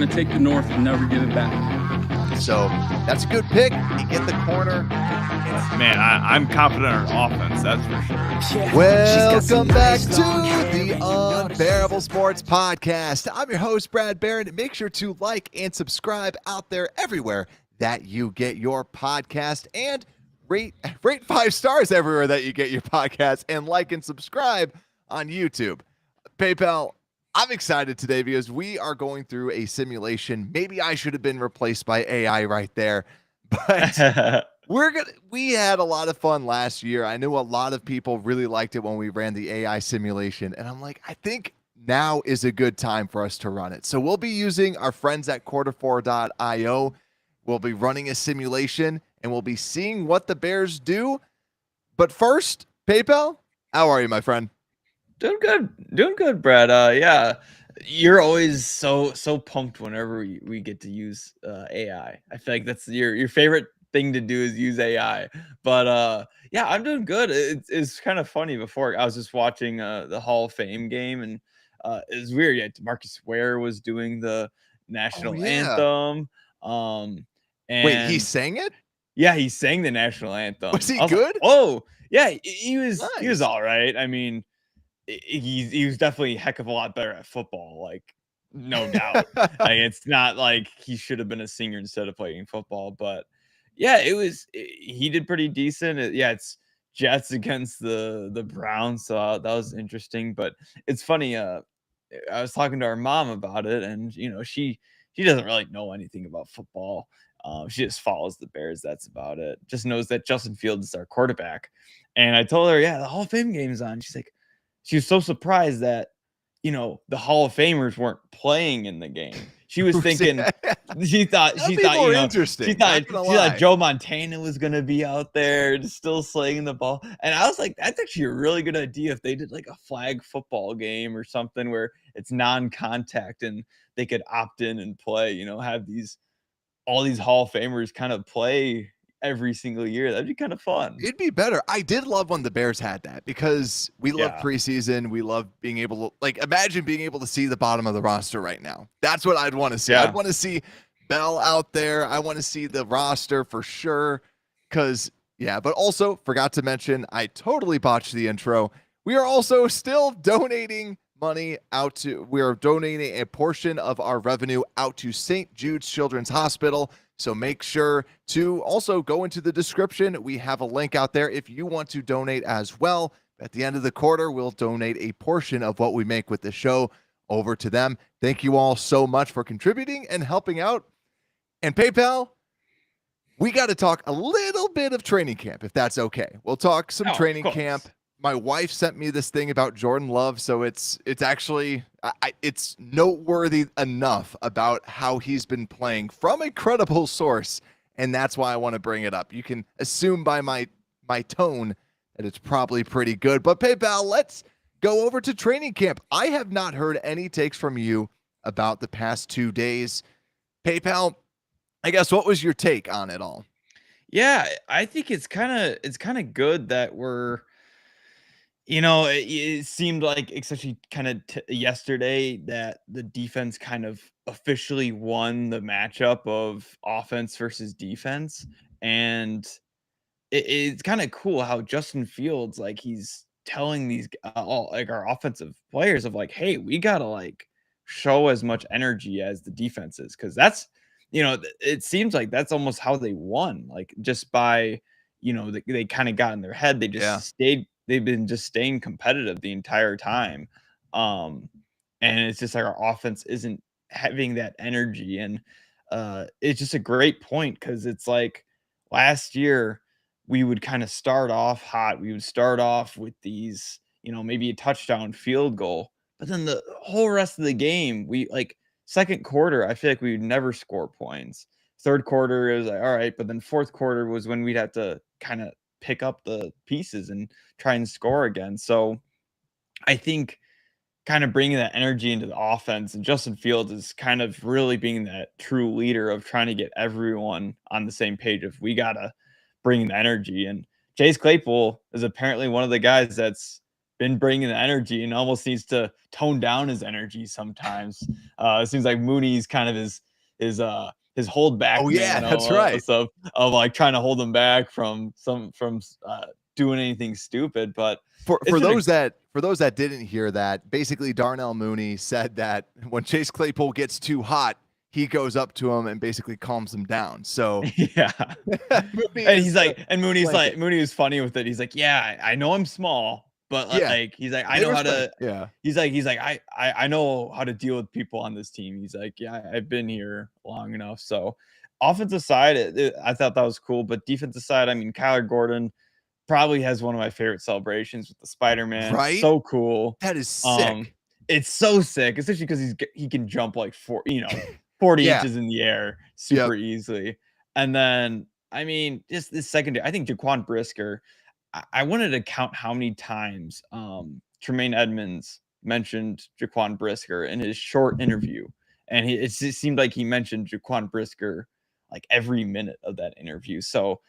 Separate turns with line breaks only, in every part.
going to take the North and never give it back.
So that's a good pick. You get the corner.
Man, I'm confident in our offense, that's for sure.
Welcome back to the Unbearable Sports Podcast. I'm your host, Brad Barron. Make sure to like and subscribe out there everywhere that you get your podcast, and rate 5 stars everywhere that you get your podcast, and like and subscribe on YouTube. PayPal, I'm excited today because we are going through a simulation. Maybe I should have been replaced by AI right there, but we had a lot of fun last year. I knew a lot of people really liked it when we ran the AI simulation, and I'm like, I think now is a good time for us to run it. So we'll be using our friends at quarter4.io. We'll be running a simulation, and we'll be seeing what the Bears do. But first, PayPal, how are you, my friend?
Doing good, Brad. Yeah, you're always so pumped whenever we get to use AI. I feel like that's your favorite thing to do is use AI. But yeah, I'm doing good. It's kind of funny. Before I was just watching the Hall of Fame game, and it was weird. Yeah, Marcus Ware was doing the national anthem. And
wait, he sang it?
Yeah, he sang the national anthem.
Was he good?
Like, oh, yeah, he was.
Nice.
He was all right. I mean, he was definitely a heck of a lot better at football, like no doubt. Like, it's not like he should have been a singer instead of playing football, but yeah, he did pretty decent. Yeah, it's Jets against the Browns, so that was interesting. But it's funny. I was talking to our mom about it, and she doesn't really know anything about football. She just follows the Bears. That's about it. Just knows that Justin Fields is our quarterback. And I told her, yeah, the Hall of Fame game's on. She's like, she was so surprised that, the Hall of Famers weren't playing in the game. She was thinking, she thought Joe Montana was going to be out there still slaying the ball. And I was like, that's actually a really good idea if they did like a flag football game or something where it's non-contact and they could opt in and play, have all these Hall of Famers kind of play every single year. That'd be kind of fun.
It'd be better. I did love when the Bears had that because we love preseason. We love being able to, imagine being able to see the bottom of the roster right now. That's what I'd want to see. Yeah. I'd want to see Bell out there. I want to see the roster for sure. But also forgot to mention, I totally botched the intro. We are also still donating money we are donating a portion of our revenue out to St. Jude's Children's Hospital. So make sure to also go into the description. We have a link out there if you want to donate as well. At the end of the quarter, we'll donate a portion of what we make with the show over to them. Thank you all so much for contributing and helping out. And PayPal, we got to talk a little bit of training camp, if that's okay. We'll talk some training camp. My wife sent me this thing about Jordan Love, so it's actually it's noteworthy enough about how he's been playing from a credible source, and that's why I want to bring it up. You can assume by my tone that it's probably pretty good. But PayPal, let's go over to training camp. I have not heard any takes from you about the past 2 days. PayPal, I guess, what was your take on it all?
Yeah, I think it's kind of good that we're. It seemed like, especially kind of yesterday, that the defense kind of officially won the matchup of offense versus defense. And it's kind of cool how Justin Fields, he's telling these all our offensive players of hey, we got to show as much energy as the defense is. Cause that's, it seems like that's almost how they won, just by, they kind of got in their head. They just stayed. They've been just staying competitive the entire time. And it's just our offense isn't having that energy. And it's just a great point because it's last year we would kind of start off hot. We would start off with these, maybe a touchdown field goal. But then the whole rest of the game, we second quarter, I feel like we would never score points. Third quarter, it was all right. But then fourth quarter was when we'd have to kind of pick up the pieces and try and score again. So I think kind of bringing that energy into the offense, and Justin Fields is kind of really being that true leader of trying to get everyone on the same page of we got to bring the energy. And Chase Claypool is apparently one of the guys that's been bringing the energy and almost needs to tone down his energy sometimes. It seems like Mooney's kind of his hold back
Oh yeah,
man
that's right.
of like trying to hold him back from doing anything stupid. But
For those that didn't hear that, basically Darnell Mooney said that when Chase Claypool gets too hot, he goes up to him and basically calms him down. So
yeah.
Mooney
And
is
he's like, and Mooney's
blanket.
like, Mooney was funny with it. He's like, yeah, I know I'm small, but
Yeah,
like, he's like, I
they
know how
respect.
to.
Yeah,
He's like, I know how to deal with people on this team. He's like, yeah, I've been here long enough. So, offensive side, I thought that was cool, but defensive side, I mean, Kyler Gordon probably has one of my favorite celebrations with the Spider-Man.
right.
So cool.
That is sick.
It's so sick, especially because he can jump like 40
Yeah.
inches in the air super easily. And then, I mean, just this secondary, I think Jaquan Brisker, I wanted to count how many times Tremaine Edmonds mentioned Jaquan Brisker in his short interview. And it just seemed like he mentioned Jaquan Brisker like every minute of that interview. So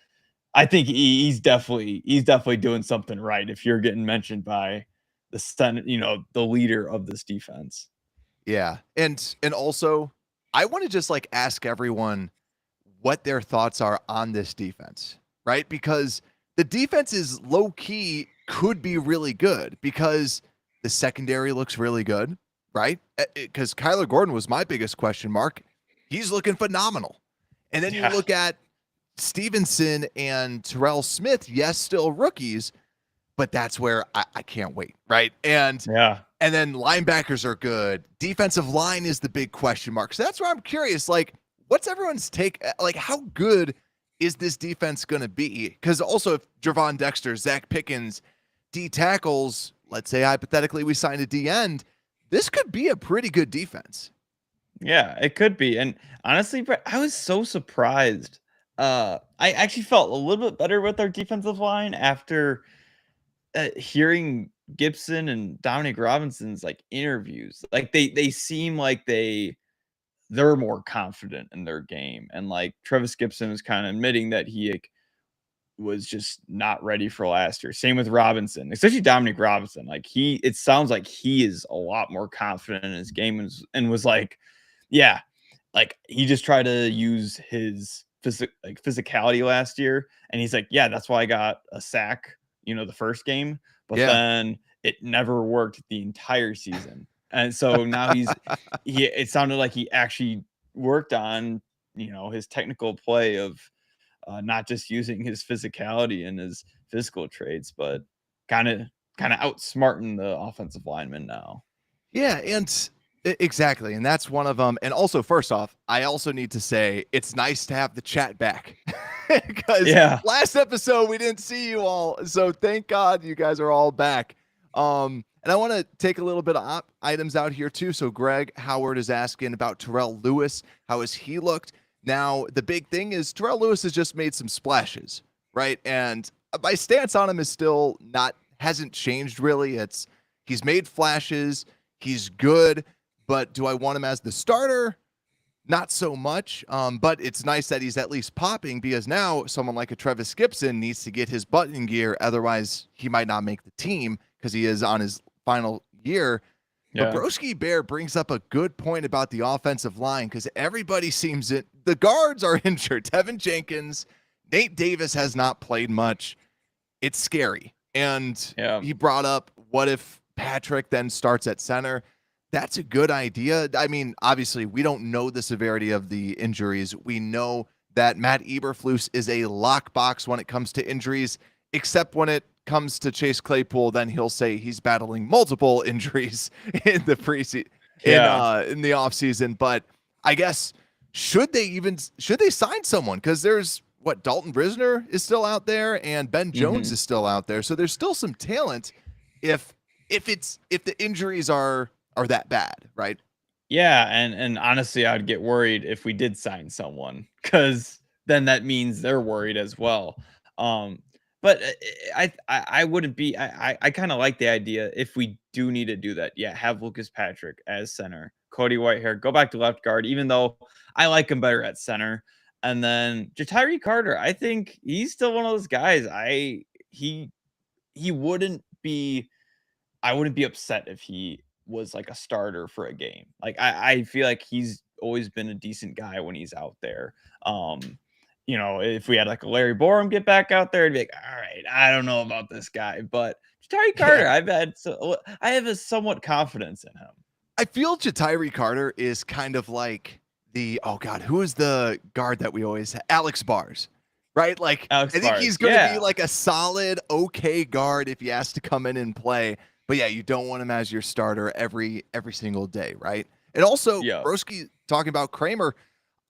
I think he's definitely doing something right if you're getting mentioned by the leader of this defense.
Yeah. And also, I want to just like ask everyone what their thoughts are on this defense, right? Because the defense is low key could be really good because the secondary looks really good, right? Because Kyler Gordon was my biggest question mark. He's looking phenomenal. And then you look at Stevenson and Terrell Smith, yes, still rookies, but that's where I can't wait, right? And then linebackers are good. Defensive line is the big question mark. So that's where I'm curious, like, what's everyone's take? Like, how good is this defense going to be? Because also, if Javon Dexter, Zach Pickens, D tackles, let's say hypothetically we signed a D end, this could be a pretty good defense.
Yeah, it could be. And honestly, Brett, I was so surprised. I actually felt a little bit better with our defensive line after hearing Gibson and Dominic Robinson's like interviews. Like they seem like they're more confident in their game. And like Travis Gibson was kind of admitting that he was just not ready for last year. Same with Robinson, especially Dominic Robinson. Like it sounds like he is a lot more confident in his game and was like, yeah, like he just tried to use his physicality last year. And he's like, yeah, that's why I got a sack, the first game, but then it never worked the entire season. And so now it sounded like he actually worked on, his technical play of not just using his physicality and his physical traits, but kind of outsmarting the offensive lineman now.
Yeah, and exactly. And that's one of them. And also, first off, I also need to say it's nice to have the chat back because last episode we didn't see you all. So thank God you guys are all back. And I want to take a little bit of items out here too. So Greg Howard is asking about Terrell Lewis. How has he looked? Now, the big thing is Terrell Lewis has just made some splashes, right? And my stance on him is still hasn't changed really. He's made flashes. He's good, but do I want him as the starter? Not so much. But it's nice that he's at least popping because now someone like a Travis Gibson needs to get his butt in gear. Otherwise, he might not make the team because he is on his final year. Yeah. But Broski Bear brings up a good point about the offensive line because everybody seems it. The guards are injured. Tevin Jenkins, Nate Davis has not played much. It's scary. And he brought up, what if Patrick then starts at center? That's a good idea. I mean, obviously, we don't know the severity of the injuries. We know that Matt Eberflus is a lockbox when it comes to injuries, except when it comes to Chase Claypool, then he'll say he's battling multiple injuries in the preseason, in the offseason. But I guess should they sign someone? Because there's Dalton Brisner is still out there and Ben Jones is still out there. So there's still some talent if the injuries are that bad, right?
Yeah, and honestly, I'd get worried if we did sign someone because then that means they're worried as well. But I wouldn't be. I kind of like the idea if we do need to do that. Yeah, have Lucas Patrick as center, Cody Whitehair go back to left guard, even though I like him better at center. And then Ja'Tyre Carter, I think he's still one of those guys. He wouldn't be I wouldn't be upset if he was like a starter for a game. Like I feel like he's always been a decent guy when he's out there. If we had like a Larry Borum get back out there, it'd be like, all right, I don't know about this guy, but Ja'Tyre Carter, I have a somewhat confidence in him.
I feel Ja'Tyre Carter is kind of like who is the guard that we always have? Alex Bars, right? Like
Alex
I think
Bars,
he's going to be like a solid, okay guard if he has to come in and play. But yeah, you don't want him as your starter every single day, right? And also, Broski talking about Kramer,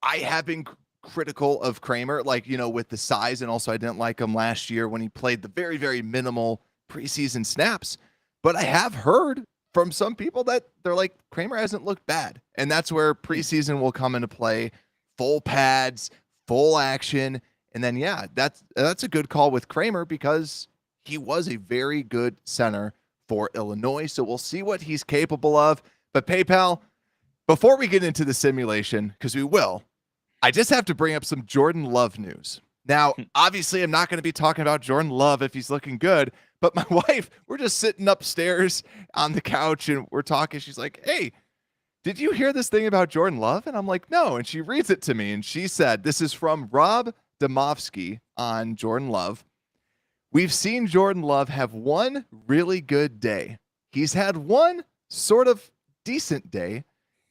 I have been critical of Kramer, like, with the size, and also I didn't like him last year when he played the very, very minimal preseason snaps. But I have heard from some people that they're like, Kramer hasn't looked bad. And that's where preseason will come into play. Full pads, full action. And then, yeah, that's a good call with Kramer because he was a very good center for Illinois. So we'll see what he's capable of. But PayPal, before we get into the simulation, because we will, I just have to bring up some Jordan Love news. Now, obviously, I'm not going to be talking about Jordan Love if he's looking good, but my wife, we're just sitting upstairs on the couch and we're talking. She's like, hey, did you hear this thing about Jordan Love? And I'm like, no. And she reads it to me and she said, this is from Rob Domofsky on Jordan Love. We've seen Jordan Love have one really good day. He's had one sort of decent day,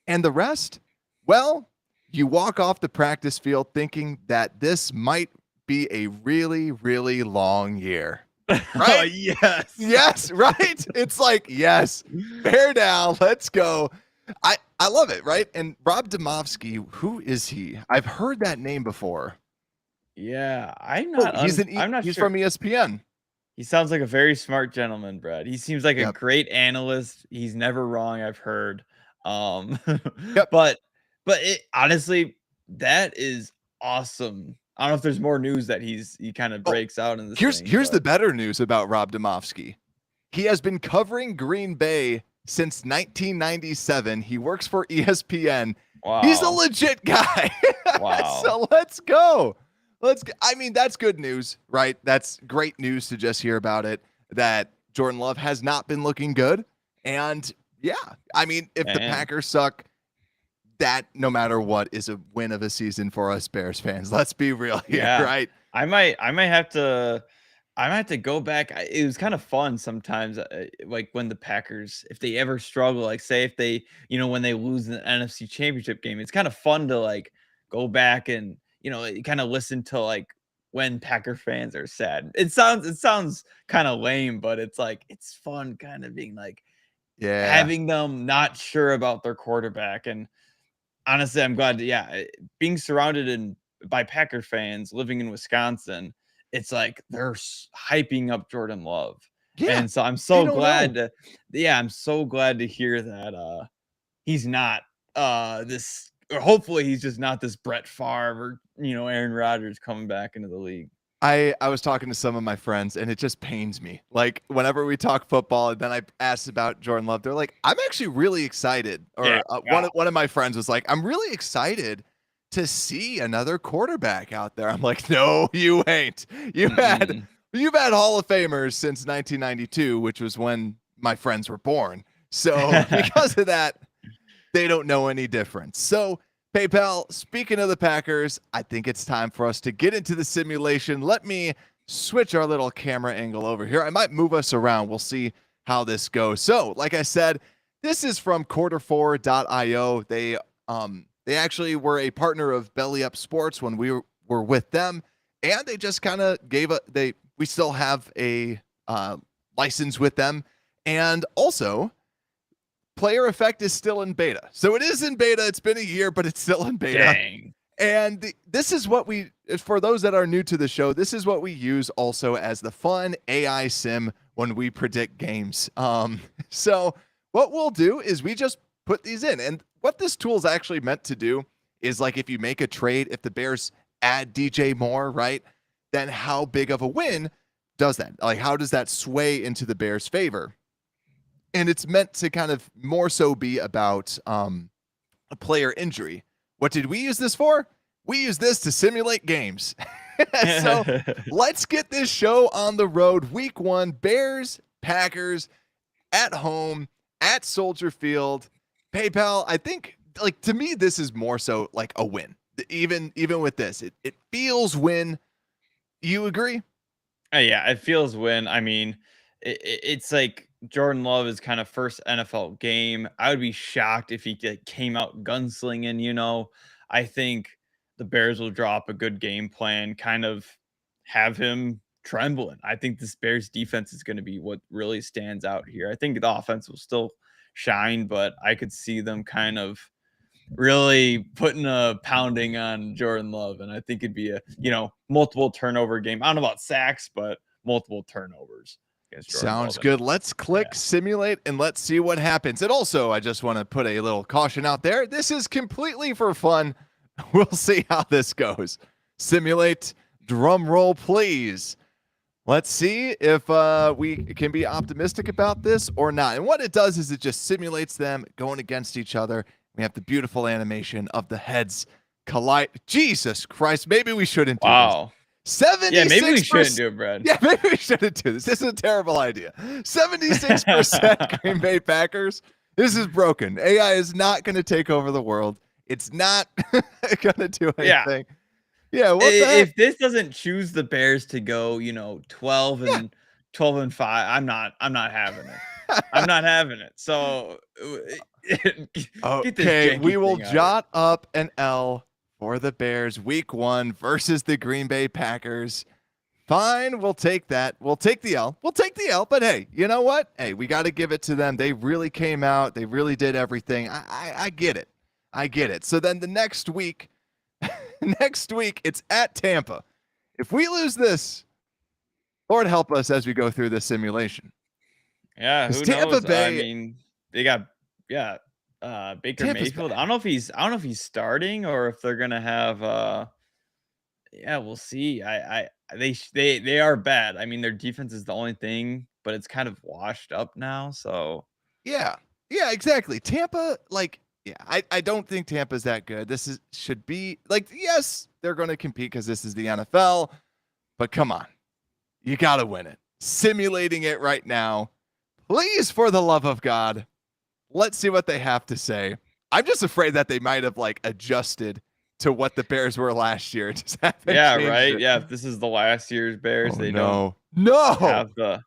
and the rest, well, you walk off the practice field thinking that this might be a really, really long year. Right?
Oh, yes.
Yes, right? It's like, yes, bear down, let's go. I love it, right? And Rob Domofsky, who is he? I've heard that name before.
Yeah, I'm not
he's
sure.
From ESPN.
He sounds like a very smart gentleman, Brad. He seems like a great analyst. He's never wrong, I've heard. But it, honestly, that is awesome. I don't know if there's more news that he kind of breaks out in this.
Here's the better news about Rob Domofsky. He has been covering Green Bay since 1997. He works for ESPN.
Wow.
He's a legit guy.
Wow.
So let's go. I mean, that's good news, right? That's great news to just hear about it, that Jordan Love has not been looking good. And yeah, I mean, if the Packers suck, that no matter what is a win of a season for us Bears fans. Let's be real here, right?
I might have to go back. It was kind of fun sometimes, like when the Packers, if they ever struggle, like say if they, when they lose the NFC Championship game, it's kind of fun to like go back and kind of listen to like when Packer fans are sad. It sounds kind of lame, but it's like it's fun kind of being like having them not sure about their quarterback. And honestly, I'm glad being surrounded by Packer fans living in Wisconsin, it's like they're hyping up Jordan Love. Yeah, and so I'm so glad I'm so glad to hear that he's not this, or hopefully he's just not this Brett Favre or Aaron Rodgers coming back into the league.
I was talking to some of my friends and it just pains me. Like whenever we talk football and then I asked about Jordan Love, they're like, I'm actually really excited. Or one of my friends was like, I'm really excited to see another quarterback out there. I'm like, no, you ain't. You've had Hall of Famers since 1992, which was when my friends were born. So because of that, they don't know any difference. So PayPal, speaking of the Packers, I think it's time for us to get into the simulation. Let me switch our little camera angle over here. I might move us around. We'll see how this goes. So, like I said, this is from quarter4.io. They actually were a partner of Belly Up Sports when we were with them, and they just kind of we still have a license with them, and also Player Effect is still in beta. So it is in beta. It's been a year, but it's still in beta.
Dang.
And this is what for those that are new to the show, this is what we use also as the fun AI sim when we predict games. So what we'll do is we just put these in. And what this tool is actually meant to do is like if you make a trade, if the Bears add DJ Moore, right, then how big of a win does that? Like how does that sway into the Bears' favor? And it's meant to kind of more so be about a player injury. What did we use this for? We use this to simulate games. So let's get this show on the road. Week 1, Bears, Packers. at home at Soldier Field. PayPal, I think, like, to me, this is more so like a win. Even with this, it feels win. You agree?
Yeah, it feels win. I mean, it's like Jordan Love is kind of first NFL game. I would be shocked if he came out gunslinging. I think the Bears will drop a good game plan, kind of have him trembling. I think this Bears defense is going to be what really stands out here. I think the offense will still shine, but I could see them kind of really putting a pounding on Jordan Love. And I think it'd be a, multiple turnover game. I don't know about sacks, but multiple turnovers against Jordan
Sounds
Love.
good. Let's click simulate and let's see what happens. And also, I just want to put a little caution out there. This is completely for fun. We'll see how this goes. Simulate, drum roll, please. Let's see if we can be optimistic about this or not. And what it does is it just simulates them going against each other. We have the beautiful animation of the heads collide. Jesus Christ. Maybe we shouldn't do this. 76%.
Yeah, maybe we shouldn't do it, Brad.
Yeah, maybe we shouldn't do this. This is a terrible idea. 76% Green Bay Packers. This is broken. AI is not going to take over the world. It's not going to do anything. Yeah.
If this doesn't choose the Bears to go, 12 and 5, I'm not having it. I'm not having it. So
okay, we will jot up an L for the Bears week 1 versus the Green Bay Packers. Fine, we'll take that. We'll take the L. But hey, you know what? Hey, we got to give it to them. They really came out. They really did everything. I get it. I get it. So then the next week, it's at Tampa. If we lose this, Lord help us as we go through this simulation.
Yeah, who
Tampa
knows?
Bay,
I mean, they got Baker
Tampa's
Mayfield.
bad.
I don't know if he's starting or if they're gonna have we'll see. They are bad. I mean, their defense is the only thing, but it's kind of washed up now. So
yeah, exactly. Tampa, I don't think Tampa's that good. Should be yes, they're going to compete because this is the NFL, but come on, you got to win it. Simulating it right now, please, for the love of God. Let's see what they have to say. I'm just afraid that they might have adjusted to what the Bears were last year.
Right. Yeah, if this is the last year's Bears, they don't have the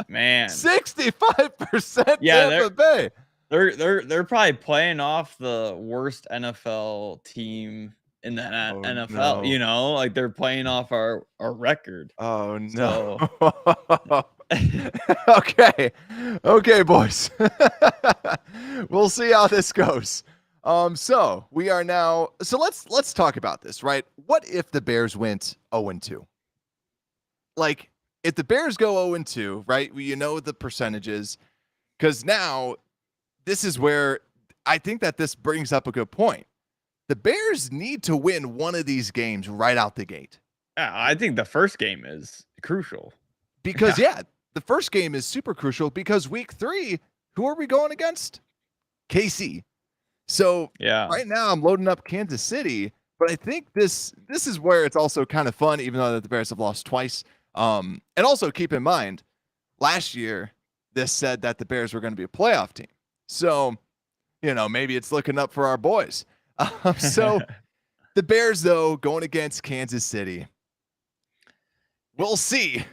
65% Tampa Bay.
They're probably playing off the worst NFL team in the NFL.
No.
They're playing off our record.
Oh no. So. Okay, boys. We'll see how this goes. So we are now. So let's talk about this, right? What if the Bears went 0-2? If the Bears go 0-2, right? The percentages, because now this is where I think that this brings up a good point. The Bears need to win one of these games right out the gate.
Yeah, I think the first game is crucial.
Because the first game is super crucial because week 3, who are we going against? KC. So right now I'm loading up Kansas City, but I think this is where it's also kind of fun, even though the Bears have lost twice. And also keep in mind, last year this said that the Bears were going to be a playoff team. So, maybe it's looking up for our boys. So the Bears, though, going against Kansas City. We'll see.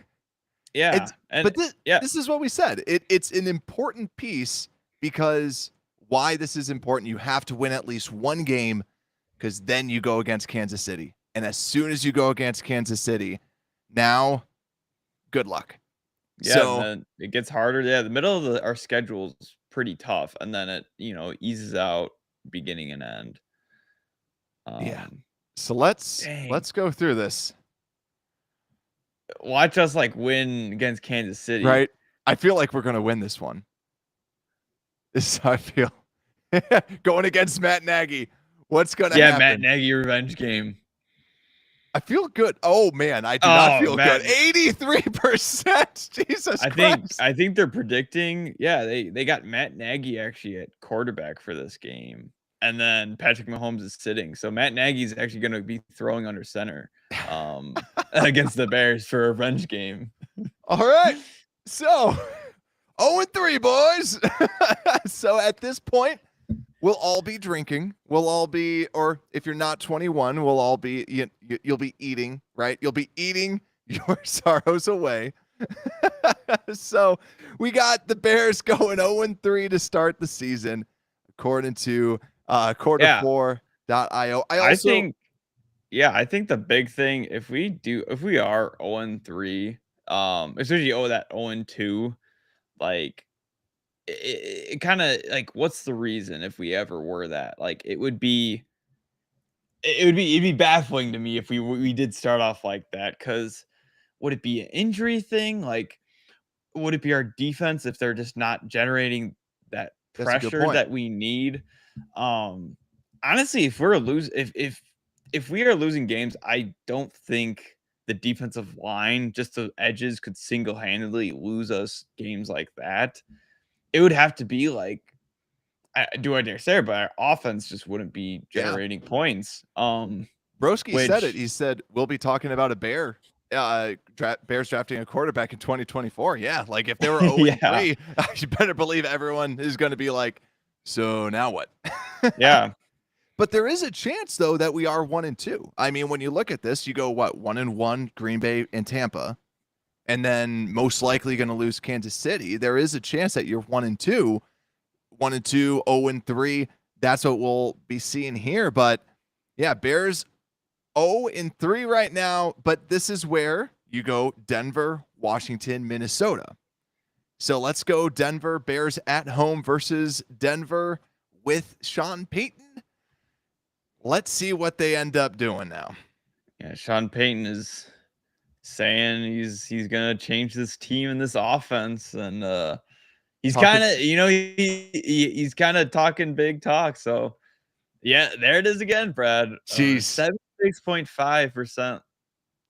Yeah.
This is what we said. It's an important piece because why this is important, you have to win at least one game because then you go against Kansas City. And as soon as you go against Kansas City, now, good luck.
Yeah, so, and then it gets harder. Yeah, the middle of our schedule is pretty tough, and then it eases out beginning and end.
So let's go through this.
Watch us win against Kansas City.
Right. I feel like we're gonna win this one. This is how I feel. Going against Matt Nagy. What's gonna happen?
Matt Nagy revenge game.
I feel good. Oh man, I do not feel good. 83%. Jesus Christ.
I think they're predicting. Yeah, they got Matt Nagy actually at quarterback for this game, and then Patrick Mahomes is sitting. So Matt Nagy is actually going to be throwing under center against the Bears for a revenge game.
All right. So 0-3, boys. So at this point, we'll all be drinking. We'll all be, or if you're not 21, we'll all be, you'll be eating, right? You'll be eating your sorrows away. So we got the Bears going 0-3 to start the season, according to quarter4.io.
I think the big thing, if we are 0-3, especially that 0-2, like it kind of like, what's the reason if we ever were that? Like it'd be baffling to me if we did start off like that, because would it be an injury thing? Like, would it be our defense if they're just not generating that pressure that we need? Honestly, if we are losing games, I don't think the defensive line, just the edges, could single-handedly lose us games like that. It would have to be like, I dare say it, but our offense just wouldn't be generating points.
Broski said it. He said we'll be talking about a Bears drafting a quarterback in 2024. Yeah, like if they were 0-3, you better believe everyone is going to be like, so now what?
Yeah.
But there is a chance, though, that we are 1-2. I mean, when you look at this, you go, what, 1-1, Green Bay and Tampa, and then most likely going to lose Kansas City. There is a chance that you're 1-2, 1-2, 0-3. That's what we'll be seeing here. But yeah, Bears 0-3 right now. But this is where you go Denver, Washington, Minnesota. So let's go Denver, Bears at home versus Denver with Sean Payton. Let's see what they end up doing now.
Yeah, Sean Payton is saying he's gonna change this team and this offense, and he's kind of he's kind of talking big talk. So yeah, there it is again, Brad. 76.5%.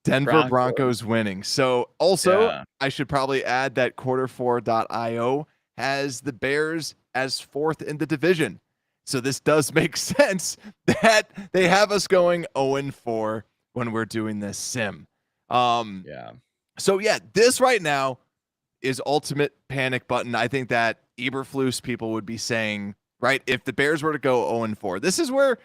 Denver Broncos winning. So also, I should probably add that quarter4.io has the Bears as 4th in the division. So this does make sense that they have us going 0-4 when we're doing this sim. So yeah, this right now is ultimate panic button. I think that Eberflus people would be saying, right, if the Bears were to go 0-4, this is where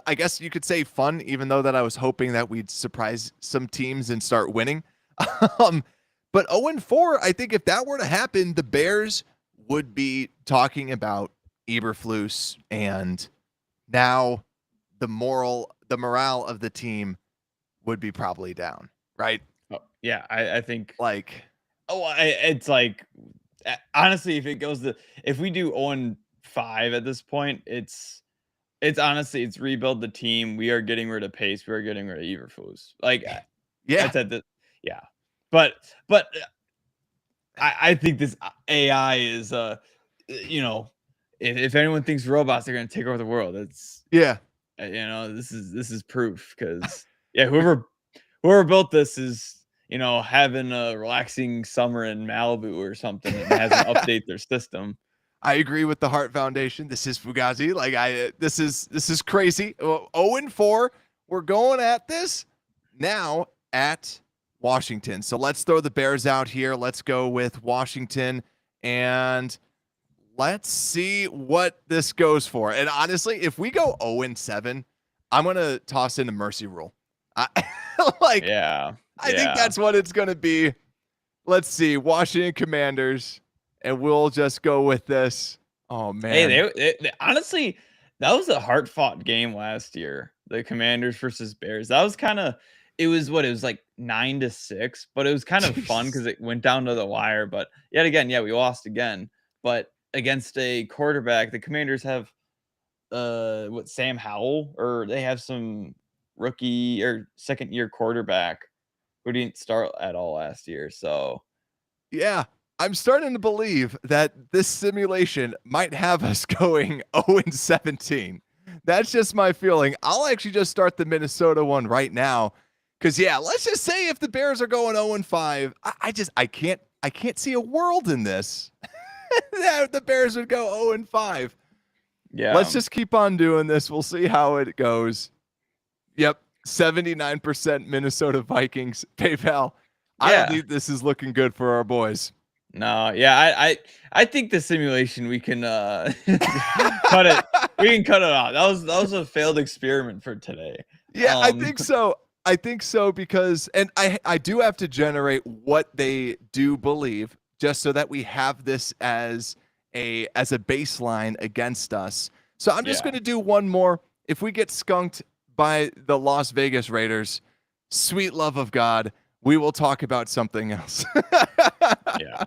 I guess you could say fun, even though that I was hoping that we'd surprise some teams and start winning. But 0-4, I think if that were to happen, the Bears would be talking about Eberflus, and now the morale of the team would be probably down, right?
Oh, yeah, I think
like,
it's like, honestly, if we do 0-5 at this point, it's honestly, it's rebuild the team. We are getting rid of Pace. We are getting rid of Eberflus. Like, but I think this AI is if anyone thinks robots are going to take over the world, it's this is proof, because whoever built this is having a relaxing summer in Malibu or something, and has to update their system.
I agree with the Hart Foundation. This is Fugazi. Like this is crazy. 0-4. We're going at this now at Washington. So let's throw the Bears out here. Let's go with Washington, and let's see what this goes for. And honestly, if we go 0-7, I'm gonna toss in the mercy rule. I think that's what it's gonna be. Let's see, Washington Commanders. And we'll just go with this. Oh, man.
Hey, they honestly, that was a hard-fought game last year. The Commanders versus Bears. That was kind of, it was like 9-6, but it was kind of fun because it went down to the wire. But yet again, we lost again. But against a quarterback, the Commanders have Sam Howell, or they have some rookie or second-year quarterback who didn't start at all last year. So
yeah. I'm starting to believe that this simulation might have us going 0-17. That's just my feeling. I'll actually just start the Minnesota one right now. Because, let's just say if the Bears are going 0-5, I can't see a world in this that the Bears would go 0-5.
Yeah.
Let's just keep on doing this. We'll see how it goes. Yep. 79% Minnesota Vikings. PayPal. I believe this is looking good for our boys.
No, yeah, I think the simulation we can cut it. We can cut it out. That was a failed experiment for today.
Yeah, I think so. I think so because, and I do have to generate what they do believe just so that we have this as a baseline against us. So I'm just
Yeah.
going to do one more. If we get skunked by the Las Vegas Raiders, sweet love of God, we will talk about something else.
Yeah.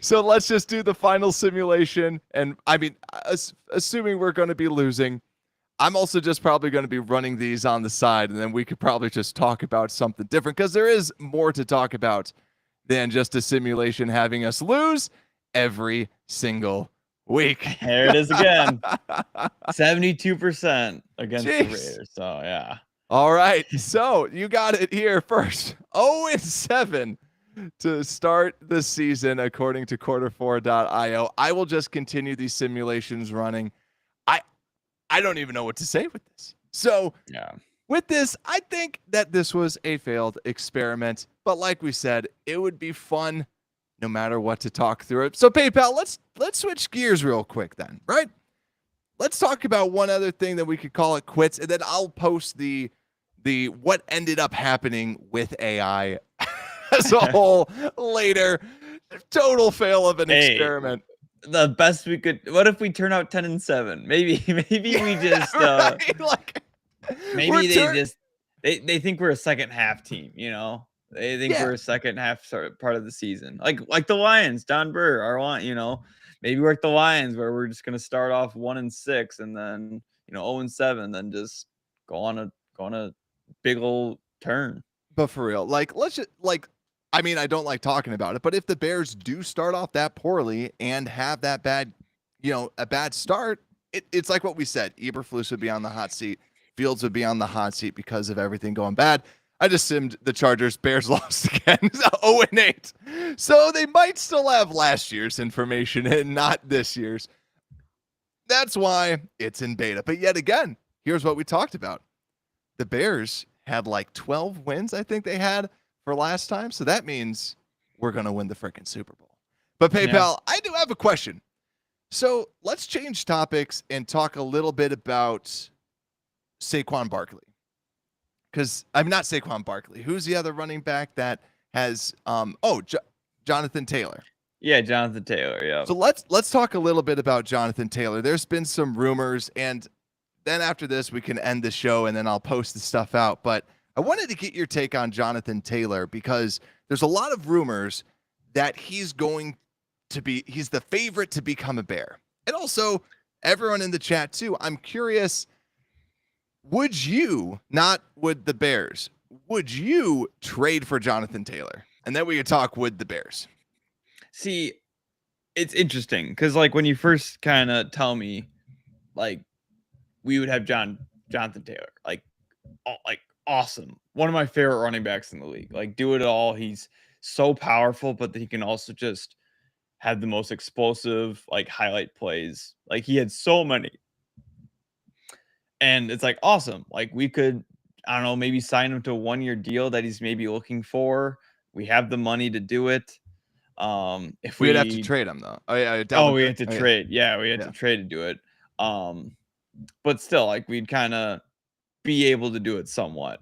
So let's just do the final simulation. And I mean, assuming we're going to be losing, I'm also just probably going to be running these on the side, and then we could probably just talk about something different because there is more to talk about than just a simulation having us lose every single week.
There it is again. 72% against
Jeez.
the Raiders. So yeah.
All right. So you got it here first. 0-7 to start the season, according to quarter4.io. I will just continue these simulations running. I don't even know what to say with this. So
Yeah.
with this, I think that this was a failed experiment. But like we said, it would be fun no matter what to talk through it. So PayPal, let's switch gears real quick then, right? Let's talk about one other thing that we could call it quits, and then I'll post the what ended up happening with AI as a whole later. Total fail of an experiment.
The best we could. What if we turn out 10-7? Maybe we just
right? Like,
maybe they think we're a second half team. They think we're a second half part of the season, like the Lions. Don Burr, maybe we're like the Lions where we're just gonna start off 1-6 and then 0-7, then just go on a big old turn.
But for real, like, let's just I mean, I don't like talking about it, but if the Bears do start off that poorly and have that bad, a bad start, it's like what we said. Eberflus would be on the hot seat. Fields would be on the hot seat because of everything going bad. I just simmed the Chargers. Bears lost again, 0-8. So they might still have last year's information and not this year's. That's why it's in beta. But yet again, here's what we talked about. The Bears had like 12 wins, I think they had for last time. So that means we're going to win the freaking Super Bowl. But PayPal, I do have a question. So let's change topics and talk a little bit about Saquon Barkley. Because I'm not Saquon Barkley. Who's the other running back that has Jonathan Taylor?
Yeah, Jonathan Taylor. Yeah.
So let's talk a little bit about Jonathan Taylor. There's been some rumors, and then after this we can end the show and then I'll post the stuff out. But I wanted to get your take on Jonathan Taylor because there's a lot of rumors that he's the favorite to become a Bear. And also everyone in the chat too, I'm curious, would the Bears, would you trade for Jonathan Taylor? And then we could talk with the Bears.
See, it's interesting because like when you first kind of tell me like we would have Jonathan Taylor, like awesome. One of my favorite running backs in the league. Like do it all. He's so powerful, but he can also just have the most explosive like highlight plays. Like he had so many. And it's like awesome. Like we could, I don't know, maybe sign him to a 1-year deal that he's maybe looking for. We have the money to do it. If
we'd have to trade him though.
We had to trade. Yeah, we had to trade to do it. But still, like we'd kind of be able to do it somewhat.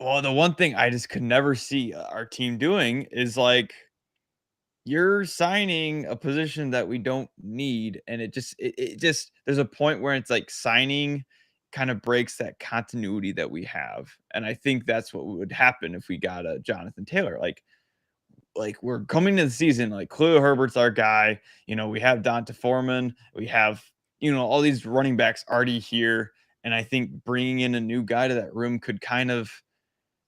Well, the one thing I just could never see our team doing is like you're signing a position that we don't need, and it just there's a point where it's like signing kind of breaks that continuity that we have, and I think that's what would happen if we got a Jonathan Taylor. Like we're coming to the season, like Khalil Herbert's our guy. We have Donta Foreman, we have all these running backs already here, and I think bringing in a new guy to that room could kind of,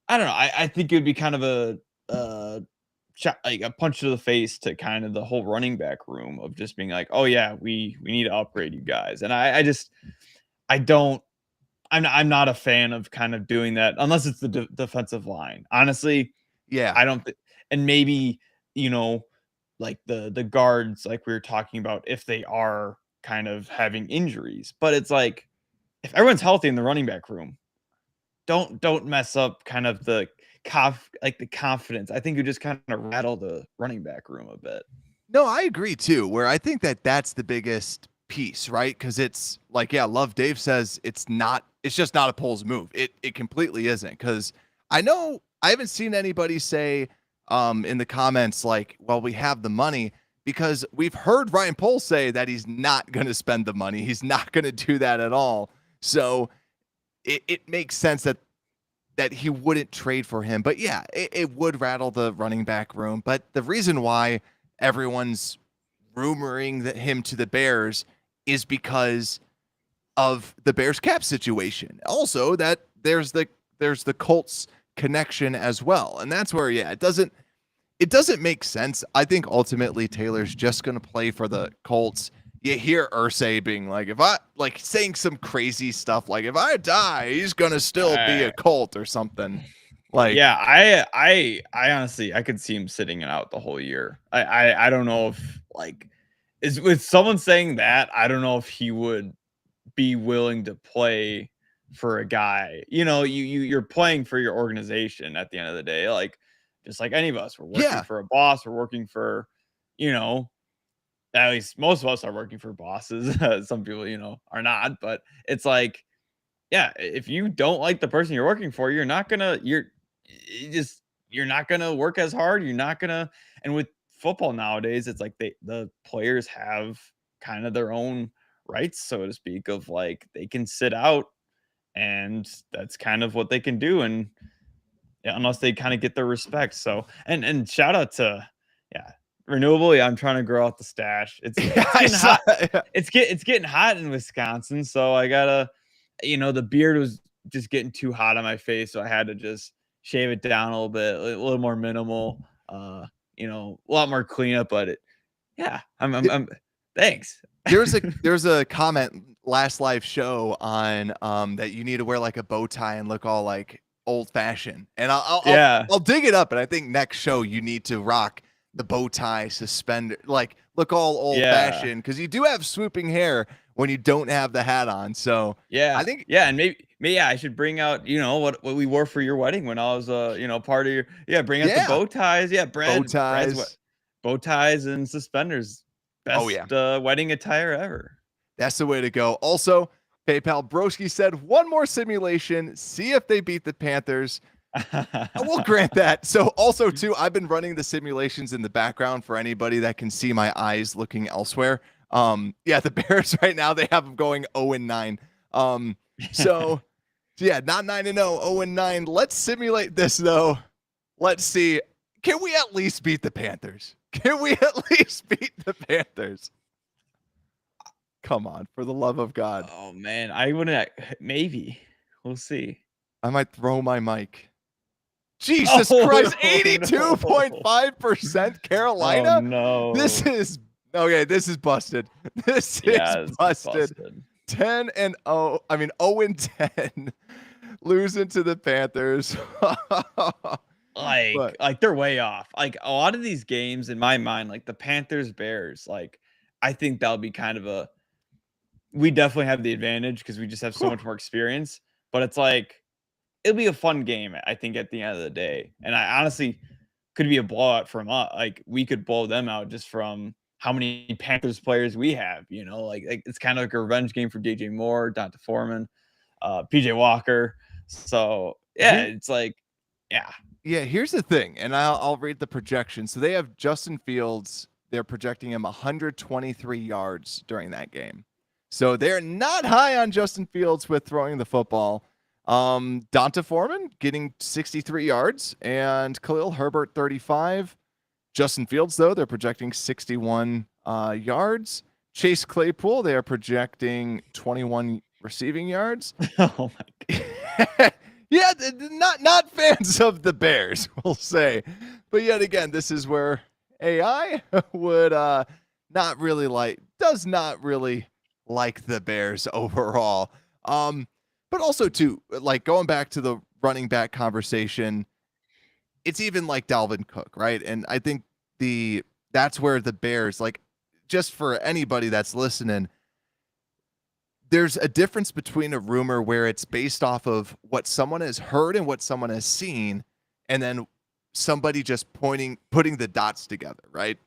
I don't know. I think it would be kind of a shot, like a punch to the face to kind of the whole running back room of just being like, oh yeah, we need to upgrade you guys. And I'm not a fan of kind of doing that unless it's the defensive line. Honestly,
yeah,
I don't. And maybe like the guards, like we were talking about, if they are kind of having injuries. But it's like if everyone's healthy in the running back room, don't mess up kind of the confidence. I think you just kind of rattle the running back room a bit.
No, I agree too, where I think that that's the biggest piece, right? Because it's like, yeah, Love Dave says it's just not a Poles move. It completely isn't. Because I know I haven't seen anybody say in the comments like, well, we have the money, because we've heard Ryan Poles say that he's not going to spend the money. He's not going to do that at all. So it makes sense that he wouldn't trade for him. But yeah, it would rattle the running back room. But the reason why everyone's rumoring that him to the Bears is because of the Bears cap situation. Also, that there's the Colts connection as well. And that's where, yeah, it doesn't make sense. I think ultimately Taylor's just going to play for the Colts. You hear Irsay being like, saying some crazy stuff like, if I die, he's going to still be a Colt or something. Like,
yeah, I honestly, I could see him sitting it out the whole year. I don't know if is with someone saying that, I don't know if he would be willing to play for a guy. You're playing for your organization at the end of the day. Like, just like any of us, we're working for a boss. We're working for, at least most of us are working for bosses. Some people, are not. But it's like, yeah, if you don't like the person you're working for, you're not gonna work as hard. You're not gonna. And with football nowadays, it's like the players have kind of their own rights, so to speak, of like they can sit out, and that's kind of what they can do. And yeah, unless they kind of get their respect. So and shout out to renewable. Yeah, I'm trying to grow out the stash. It's getting hot. It's getting hot in Wisconsin, so I gotta, the beard was just getting too hot on my face, so I had to just shave it down a little bit, a little more minimal. A lot more cleanup, but I'm thanks.
There's a comment last live show on that you need to wear like a bow tie and look all like old fashioned, and I'll dig it up. And I think next show you need to rock the bow tie, suspender, like look all old fashioned, because you do have swooping hair when you don't have the hat on. So
yeah,
I think
and maybe I should bring out what we wore for your wedding when I was part of your bring out the bow ties. Yeah, Brad's bow ties and suspenders. Best wedding attire ever.
That's the way to go. Also, PayPal Broski said one more simulation, see if they beat the Panthers. I will grant that. So also too, I've been running the simulations in the background for anybody that can see my eyes looking elsewhere. The Bears right now, they have them going 0-9. So yeah, not 9-0, 0-9. Let's simulate this though. Let's see. Can we at least beat the Panthers? Can we at least beat the Panthers? Come on, for the love of God.
Oh man, I wouldn't. Maybe we'll see.
I might throw my mic. Jesus Christ, 82.5% Carolina?
Oh no.
This is busted. This is busted. 10-0. I mean 0-10. Losing to the Panthers.
Like they're way off. Like a lot of these games in my mind, like the Panthers Bears, like I think that'll be kind of we definitely have the advantage because we just have so much more experience. But it's like it'll be a fun game, I think, at the end of the day. And I honestly could be a blowout from us. Like we could blow them out just from how many Panthers players we have. Like it's kind of like a revenge game for DJ Moore, Donta Foreman, PJ Walker. So it's like, yeah.
Yeah, here's the thing, and I'll read the projection. So they have Justin Fields. They're projecting him 123 yards during that game. So they're not high on Justin Fields with throwing the football. Donta Foreman getting 63 yards and Khalil Herbert 35. Justin Fields, though, they're projecting 61 yards. Chase Claypool, they are projecting 21 receiving yards.
Oh my God.
Yeah, not fans of the Bears, we'll say. But yet again, this is where AI would does not really like the Bears overall. But also too, like going back to the running back conversation, it's even like Dalvin Cook, right? And I think that's where the Bears, like, just for anybody that's listening, there's a difference between a rumor where it's based off of what someone has heard and what someone has seen, and then somebody just putting the dots together, right?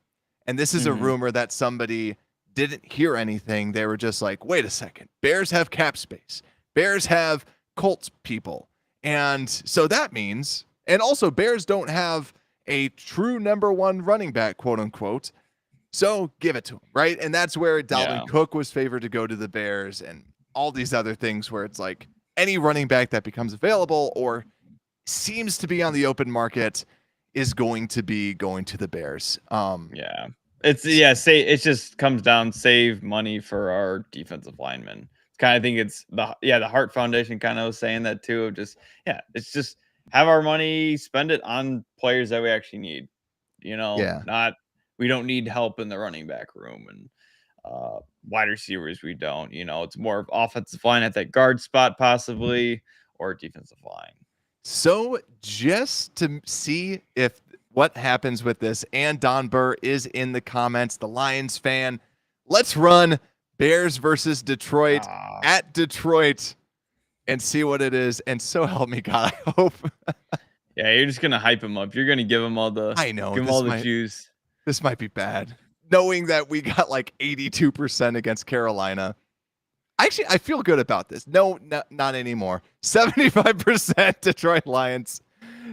And this is a rumor that somebody didn't hear anything. They were just like, wait a second, Bears have cap space. Bears have Colts people. And so that means, and also Bears don't have a true number one running back, quote unquote. So give it to him, right? And that's where Dalvin Cook was favored to go to the Bears and all these other things where it's like any running back that becomes available or seems to be on the open market is going to be going to the Bears.
It just comes down, save money for our defensive linemen. I think it's the Hart Foundation kind of was saying that too. It's just have our money, spend it on players that we actually need. We don't need help in the running back room and wide receivers. We don't, it's more of offensive line at that guard spot possibly, or defensive line.
So just to see if what happens with this, and Don Burr is in the comments, the Lions fan, let's run Bears versus Detroit at Detroit and see what it is. And so help me God, I hope.
Yeah, you're just going to hype him up. You're going to give him all the, give him all the juice.
This might be bad. Knowing that we got like 82% against Carolina. Actually, I feel good about this. No, not anymore. 75% Detroit Lions.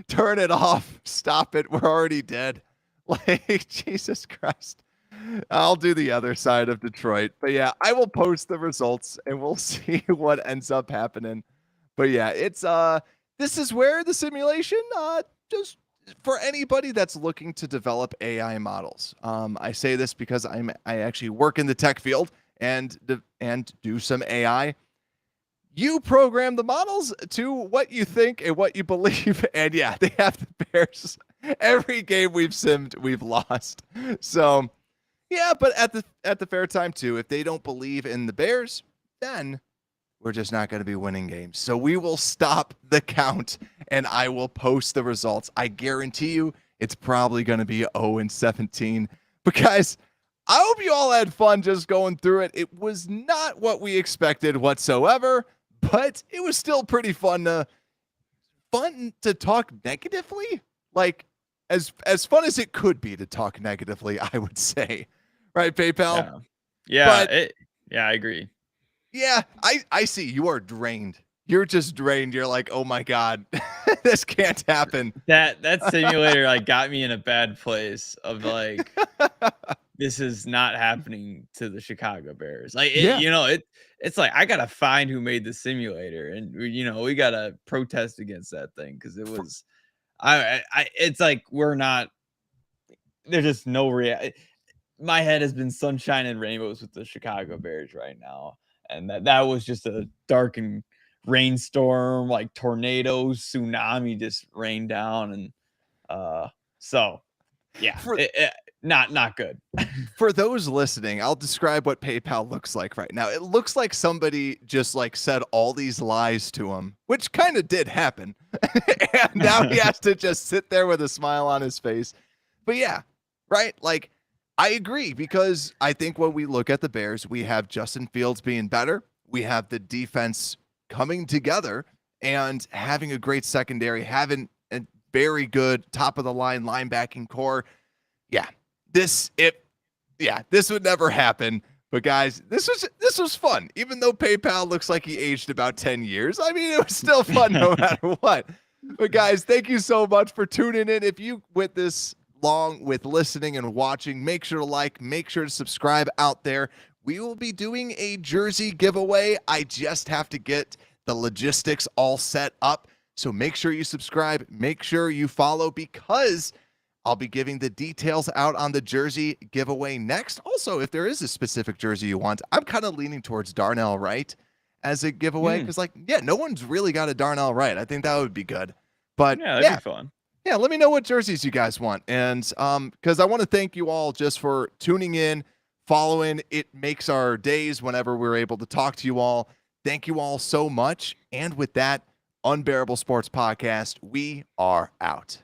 Turn it off. Stop it. We're already dead. Like, Jesus Christ. I'll do the other side of Detroit. But yeah, I will post the results and we'll see what ends up happening. But yeah, it's this is where the simulation just for anybody that's looking to develop AI models. I say this because I actually work in the tech field and do some AI. You program the models to what you think and what you believe. And yeah, they have the Bears. Every game we've simmed, we've lost. So yeah, but at the fair time too, if they don't believe in the Bears, then we're just not going to be winning games. So we will stop the count and I will post the results. I guarantee you it's probably going to be 0-17. But guys, I hope you all had fun just going through it. It was not what we expected whatsoever, but it was still pretty fun to talk negatively. Like as fun as it could be to talk negatively, I would say. Right, PayPal?
Yeah, I agree.
Yeah, I see. You are drained. You're just drained. You're like, oh my God, this can't happen.
That simulator like got me in a bad place of like, this is not happening to the Chicago Bears. Like, it's like, I got to find who made the simulator and, we got to protest against that thing. Cause it was, it's like, there's just no reality. My head has been sunshine and rainbows with the Chicago Bears right now. And that was just a dark and rainstorm, like tornadoes, tsunami just rained down. And so, yeah, not good.
For those listening, I'll describe what PayPal looks like right now. It looks like somebody just like said all these lies to him, which kind of did happen. And now he has to just sit there with a smile on his face. But yeah, right? Like, I agree, because I think when we look at the Bears, we have Justin Fields being better. We have the defense coming together and having a great secondary, having a very good top of the line linebacking core. Yeah, this would never happen. But guys, this was fun. Even though PayPal looks like he aged about 10 years. I mean, it was still fun no matter what. But guys, thank you so much for tuning in. If you went this long with listening and watching, make sure to like, make sure to subscribe out there. We will be doing a jersey giveaway. I just have to get the logistics all set up. So make sure you subscribe, make sure you follow, because I'll be giving the details out on the jersey giveaway next. Also, if there is a specific jersey you want, I'm kind of leaning towards Darnell Wright as a giveaway, because no one's really got a Darnell Wright. I think that would be good. But
yeah, that'd be fun.
Yeah, let me know what jerseys you guys want. And because I want to thank you all just for tuning in, following. It makes our days whenever we're able to talk to you all. Thank you all so much. And with that, Unbearable Sports Podcast, we are out.